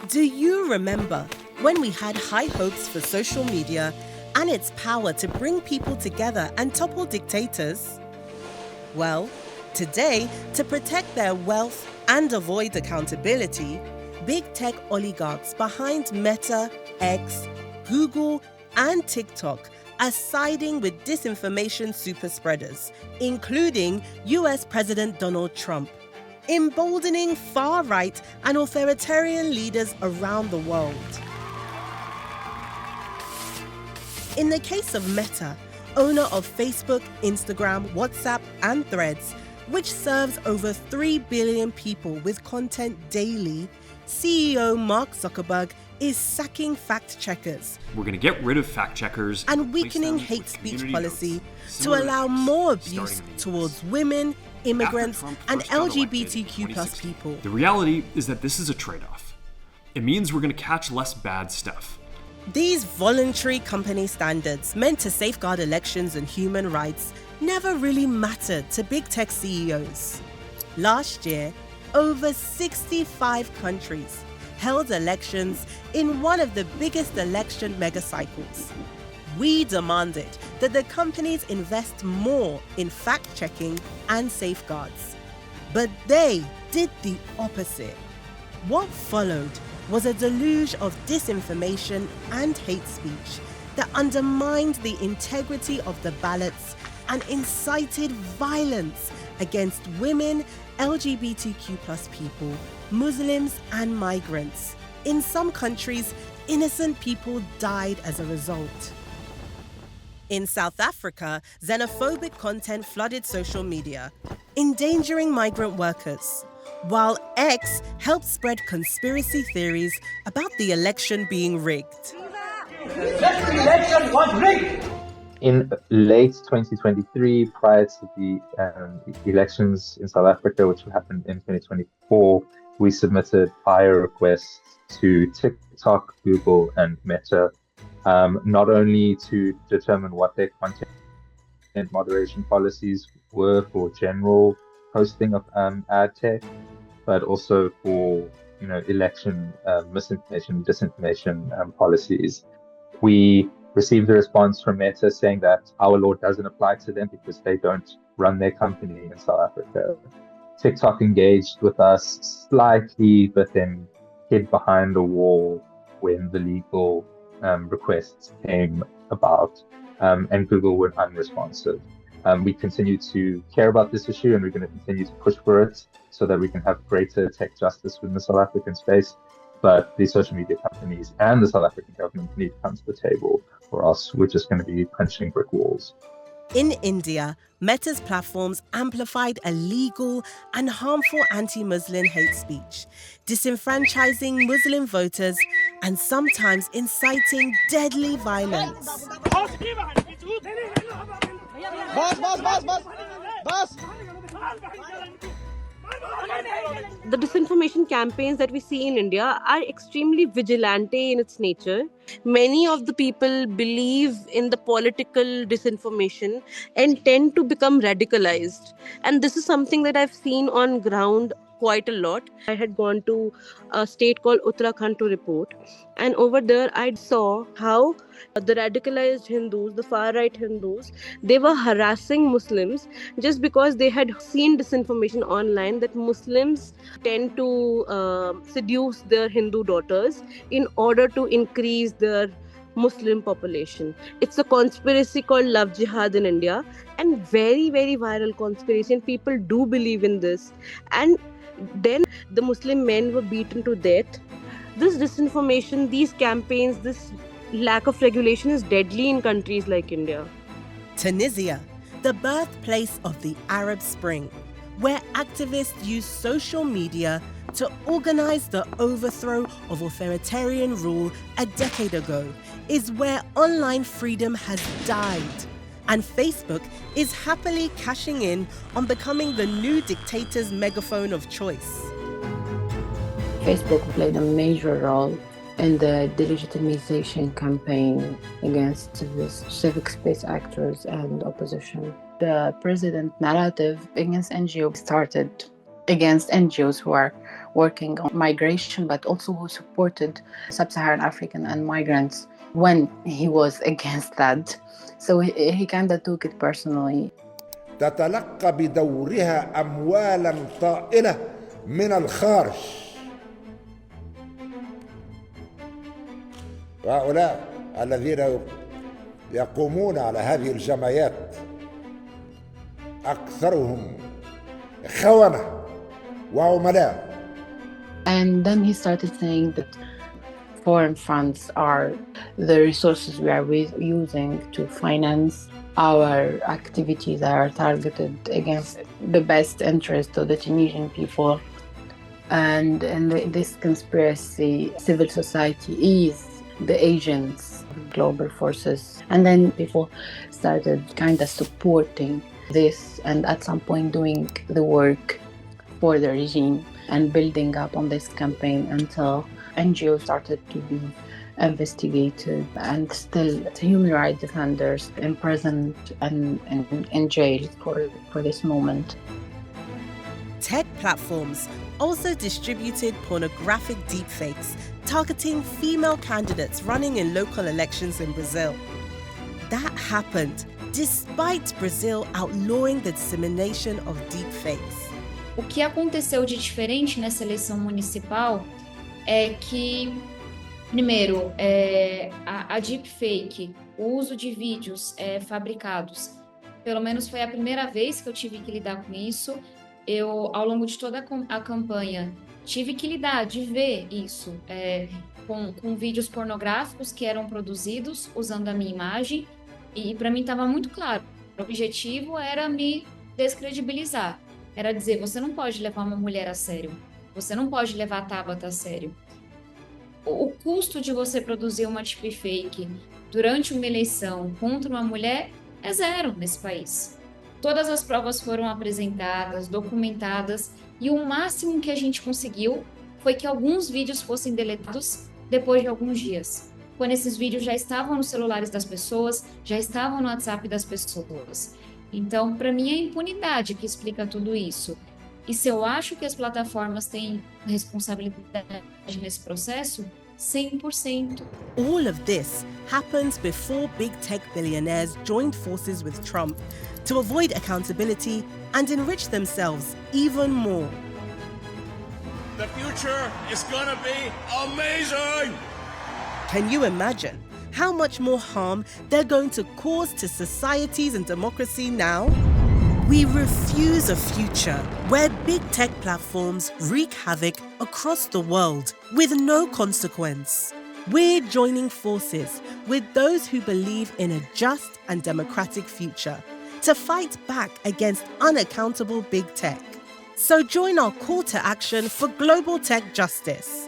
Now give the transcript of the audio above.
Do you remember when we had high hopes for social media and its power to bring people together and topple dictators? Well, today, to protect their wealth and avoid accountability, big tech oligarchs behind Meta, X, Google, and TikTok are siding with disinformation superspreaders, including US President Donald Trump, emboldening far-right and authoritarian leaders around the world. In the case of Meta, owner of Facebook, Instagram, WhatsApp, and Threads, which serves over 3 billion people with content daily, CEO Mark Zuckerberg is sacking fact-checkers. We're going to get rid of fact-checkers and weakening hate speech policy to allow more abuse towards women, immigrants, and LGBTQ plus people. The reality is that this is a trade-off. It means we're going to catch less bad stuff. These voluntary company standards meant to safeguard elections and human rights never really mattered to big tech CEOs. Last year, over 65 countries held elections in one of the biggest election megacycles. We demanded that the companies invest more in fact-checking and safeguards. But they did the opposite. What followed was a deluge of disinformation and hate speech that undermined the integrity of the ballots and incited violence against women, LGBTQ plus people, Muslims, and migrants. In some countries, innocent people died as a result. In South Africa, xenophobic content flooded social media, endangering migrant workers, while X helped spread conspiracy theories about the election being rigged. This election was rigged! In late 2023, prior to the elections in South Africa, which happened in 2024, we submitted fire requests to TikTok, Google, and Meta, not only to determine what their content moderation policies were for general posting of ad tech, but also for election misinformation, disinformation policies. We received a response from Meta saying that our law doesn't apply to them because they don't run their company in South Africa. TikTok engaged with us slightly, but then hid behind a wall when the legal requests came about, and Google were unresponsive. We continue to care about this issue, and we're going to continue to push for it so that we can have greater tech justice within the South African space. But the social media companies and the South African government need to come to the table, or else we're just going to be punching brick walls. In India, Meta's platforms amplified illegal and harmful anti-Muslim hate speech, disenfranchising Muslim voters and sometimes inciting deadly violence. The disinformation campaigns that we see in India are extremely vigilante in its nature. Many of the people believe in the political disinformation and tend to become radicalized. And this is something that I've seen on ground quite a lot. I had gone to a state called Uttarakhand to report, and over there I saw how the radicalized Hindus, the far-right Hindus, they were harassing Muslims just because they had seen disinformation online that Muslims tend to seduce their Hindu daughters in order to increase their Muslim population. It's a conspiracy called Love Jihad in India, and very, very viral conspiracy, and people do believe in this. And then the Muslim men were beaten to death. This disinformation, these campaigns, this lack of regulation is deadly in countries like India. Tunisia, the birthplace of the Arab Spring, where activists used social media to organize the overthrow of authoritarian rule a decade ago, is where online freedom has died. And Facebook is happily cashing in on becoming the new dictator's megaphone of choice. Facebook played a major role in the delegitimization campaign against the civic space actors and opposition. The president narrative against NGOs started against NGOs who are working on migration, but also who supported sub-Saharan African and migrants when he was against that. So he kind of took it personally. تتلقى بدورها أموالا طائلة من الخارج. وهؤلاء الذين يقومون على هذه الجمعيات أكثرهم خونة وعملاء. And then he started saying that foreign funds are the resources we are using to finance our activities that are targeted against the best interest of the Tunisian people. And this conspiracy, civil society is the agents of global forces. And then people started kind of supporting this and at some point doing the work for the regime and building up on this campaign until NGOs started to be investigated and still human rights defenders imprisoned and in jail for this moment. Tech platforms also distributed pornographic deepfakes targeting female candidates running in local elections in Brazil. That happened despite Brazil outlawing the dissemination of deepfakes. O que aconteceu de diferente nessa eleição municipal é que, primeiro, a deepfake, o uso de vídeos fabricados, pelo menos foi a primeira vez que eu tive que lidar com isso. Eu, ao longo de toda a campanha, tive que lidar, de ver isso, com vídeos pornográficos que eram produzidos usando a minha imagem, e para mim estava muito claro, o objetivo era me descredibilizar, era dizer, você não pode levar uma mulher a sério, você não pode levar a Tabata a sério. O custo de você produzir uma deepfake durante uma eleição contra uma mulher é zero nesse país. Todas as provas foram apresentadas, documentadas, e o máximo que a gente conseguiu foi que alguns vídeos fossem deletados depois de alguns dias. Quando esses vídeos já estavam nos celulares das pessoas, já estavam no WhatsApp das pessoas. Então, para mim, é a impunidade que explica tudo isso. E se eu acho que as plataformas têm responsabilidade nesse processo, 100%. All of this happened before big tech billionaires joined forces with Trump to avoid accountability and enrich themselves even more. The future is gonna be amazing! Can you imagine how much more harm they're going to cause to societies and democracy now? We refuse a future where big tech platforms wreak havoc across the world with no consequence. We're joining forces with those who believe in a just and democratic future to fight back against unaccountable big tech. So join our call to action for global tech justice.